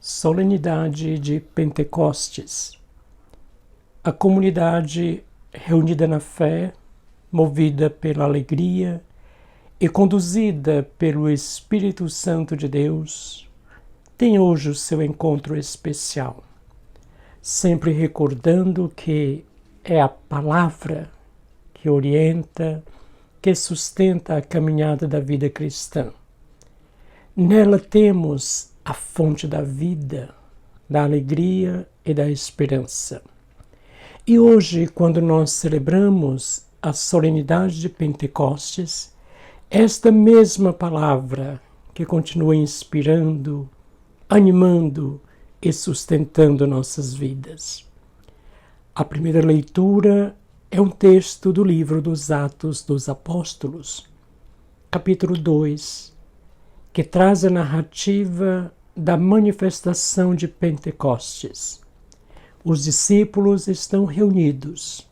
Solenidade de Pentecostes. A comunidade reunida na fé, movida pela alegria e conduzida pelo Espírito Santo de Deus, tem hoje o seu encontro especial, sempre recordando que é a palavra que orienta, que sustenta a caminhada da vida cristã. Nela temos a fonte da vida, da alegria e da esperança. E hoje, quando nós celebramos a solenidade de Pentecostes, esta mesma palavra que continua inspirando, animando e sustentando nossas vidas. A primeira leitura é um texto do livro dos Atos dos Apóstolos, capítulo 2, que traz a narrativa da manifestação de Pentecostes. Os discípulos estão reunidos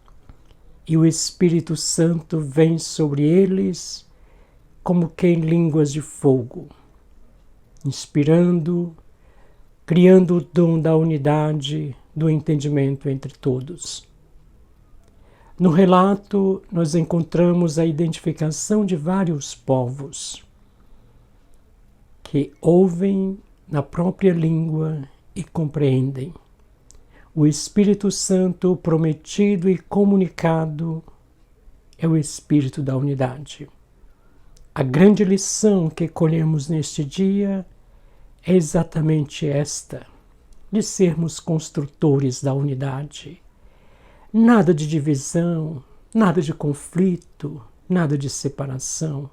e o Espírito Santo vem sobre eles como que em línguas de fogo, inspirando, criando o dom da unidade, do entendimento entre todos. No relato, nós encontramos a identificação de vários povos que ouvem na própria língua e compreendem. O Espírito Santo prometido e comunicado é o Espírito da unidade. A grande lição que colhemos neste dia é exatamente esta, de sermos construtores da unidade. Nada de divisão, nada de conflito, nada de separação.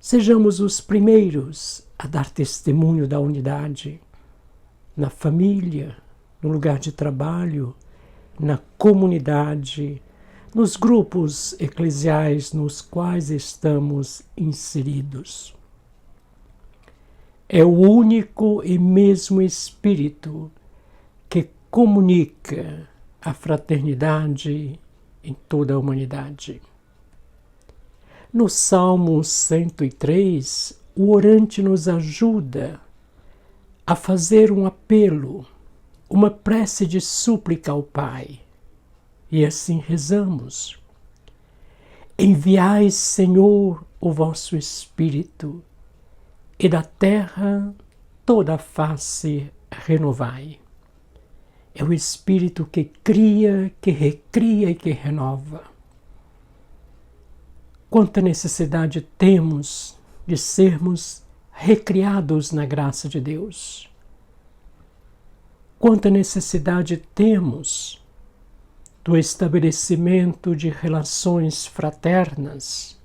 Sejamos os primeiros a dar testemunho da unidade na família, no lugar de trabalho, na comunidade, nos grupos eclesiais nos quais estamos inseridos. É o único e mesmo Espírito que comunica a fraternidade em toda a humanidade. No Salmo 103, o orante nos ajuda a fazer um apelo, uma prece de súplica ao Pai. E assim rezamos: Enviai, Senhor, o vosso Espírito, e da terra toda a face renovai. É o Espírito que cria, que recria e que renova. Quanta necessidade temos de sermos recriados na graça de Deus. Quanta necessidade temos do estabelecimento de relações fraternas.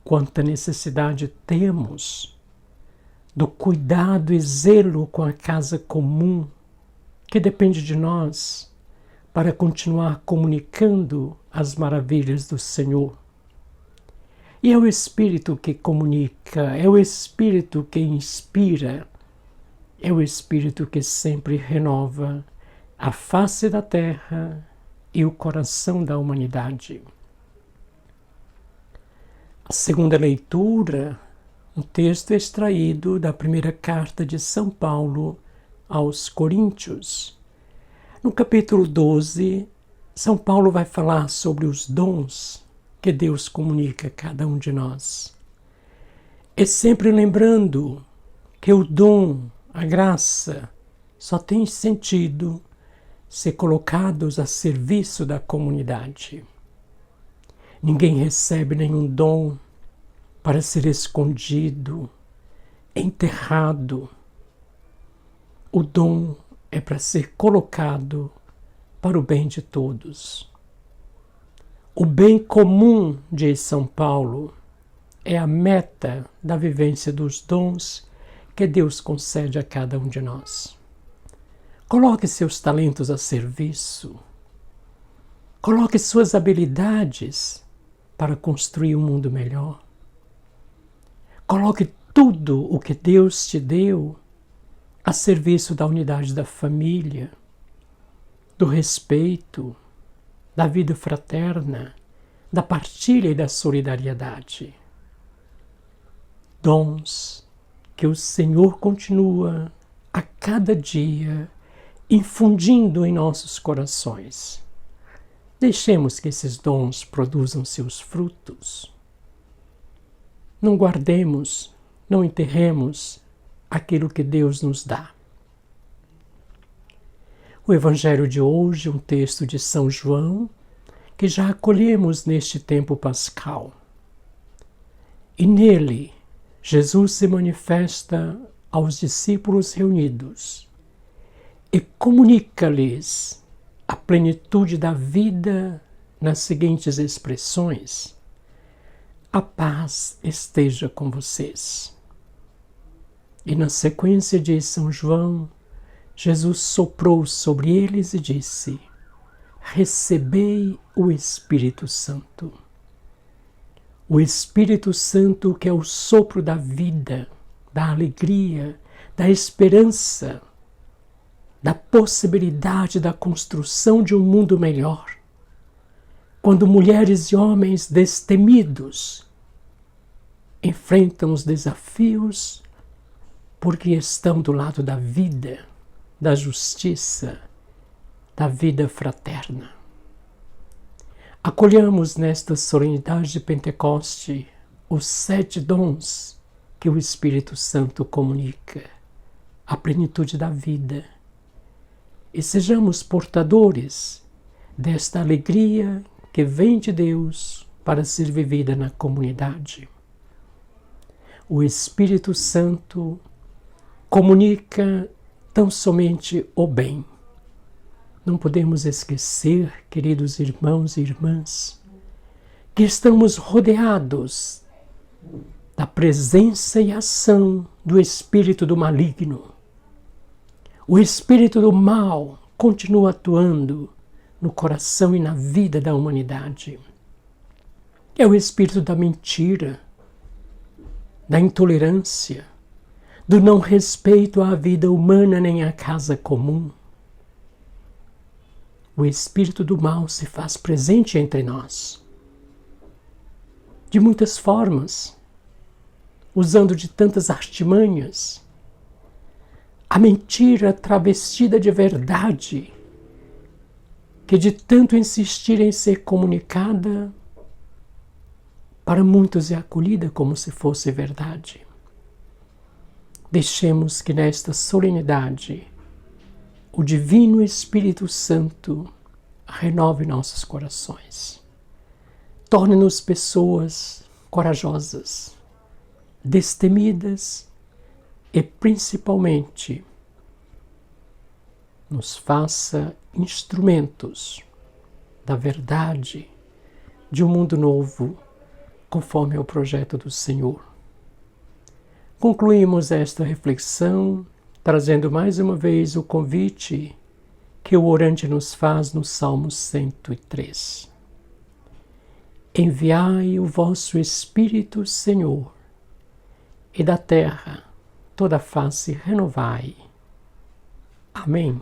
Quanta necessidade temos do cuidado e zelo com a casa comum, que depende de nós, para continuar comunicando as maravilhas do Senhor. E é o Espírito que comunica, é o Espírito que inspira, é o Espírito que sempre renova a face da terra e o coração da humanidade. A segunda leitura, um texto extraído da primeira carta de São Paulo aos Coríntios. No capítulo 12, São Paulo vai falar sobre os dons que Deus comunica a cada um de nós. E sempre lembrando que o dom, a graça, só tem sentido ser colocados a serviço da comunidade. Ninguém recebe nenhum dom para ser escondido, enterrado. O dom é para ser colocado para o bem de todos. O bem comum, diz São Paulo, é a meta da vivência dos dons que Deus concede a cada um de nós. Coloque seus talentos a serviço. Coloque suas habilidades para construir um mundo melhor. Coloque tudo o que Deus te deu a serviço da unidade da família, do respeito, da vida fraterna, da partilha e da solidariedade. Dons que o Senhor continua a cada dia, infundindo em nossos corações. Deixemos que esses dons produzam seus frutos. Não guardemos, não enterremos aquilo que Deus nos dá. O Evangelho de hoje é um texto de São João, que já acolhemos neste tempo pascal. E nele, Jesus se manifesta aos discípulos reunidos e comunica-lhes a plenitude da vida nas seguintes expressões: a paz esteja com vocês. E na sequência de São João, Jesus soprou sobre eles e disse: recebei o Espírito Santo. O Espírito Santo, que é o sopro da vida, da alegria, da esperança, da possibilidade da construção de um mundo melhor. Quando mulheres e homens destemidos enfrentam os desafios porque estão do lado da vida, da justiça, da vida fraterna. Acolhamos nesta solenidade de Pentecoste os 7 dons que o Espírito Santo comunica, a plenitude da vida, e sejamos portadores desta alegria que vem de Deus para ser vivida na comunidade. O Espírito Santo comunica tão somente o bem. Não podemos esquecer, queridos irmãos e irmãs, que estamos rodeados da presença e ação do espírito do maligno. O espírito do mal continua atuando no coração e na vida da humanidade. É o espírito da mentira, da intolerância, do não respeito à vida humana nem à casa comum. O espírito do mal se faz presente entre nós, de muitas formas, usando de tantas artimanhas. A mentira travestida de verdade, que de tanto insistir em ser comunicada, para muitos é acolhida como se fosse verdade. Deixemos que nesta solenidade o Divino Espírito Santo renove nossos corações. Torne-nos pessoas corajosas, destemidas e, principalmente, nos faça instrumentos da verdade, de um mundo novo, conforme é o projeto do Senhor. Concluímos esta reflexão trazendo mais uma vez o convite que o orante nos faz no Salmo 103. Enviai o vosso Espírito, Senhor, e da terra toda a face renovai. Amém.